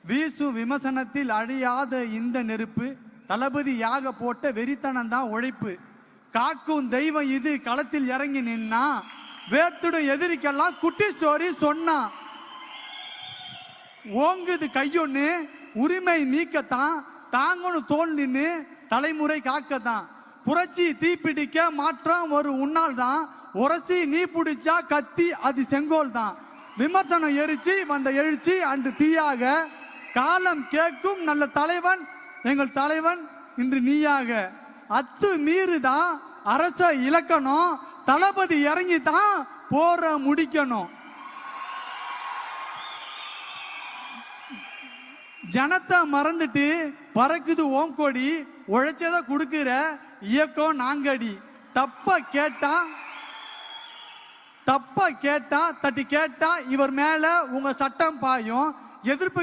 வீசு விமர்சனத்தில் அழியாத இந்த நெருப்பு, தளபதி யாக போட்ட வெறித்தனம் தான் உழைப்பு. காக்கும் தெய்வம் இது களத்தில் இறங்கி நின்னா, வேத்துடும் எதிரிக்கெல்லாம் குட்டி ஸ்டோரி சொன்னா. ஓங்குது கையொன்னு உரிமை மீக்கத்தான், தாங்கணும் தோல் நின்று தலைமுறை காக்கத்தான். புரட்சி தீப்பிடிக்க மாற்றம் ஒரு உன்னால் தான், உரசி நீ பிடிச்சா கத்தி அது செங்கோல் தான். விமர்சனம் எரிச்சு வந்த எழுச்சி அன்று தீயாக, காலம் கேட்கும் நல்ல தலைவன் எங்கள் தலைவன் இன்று நீயாக. அத்து மீறுதான் அரச இலக்கணம், தளபதி இறங்கி தான் போற முடிக்கணும். ஜனத்தை மறந்துட்டு பறக்குது ஓங்கோடி, உழைச்சத கொடுக்கிற இயக்கம் நாங்கடி. தப்ப கேட்டா தட்டி கேட்டா இவர் மேல உங்க சட்டம் பாயும். எதிர்ப்பு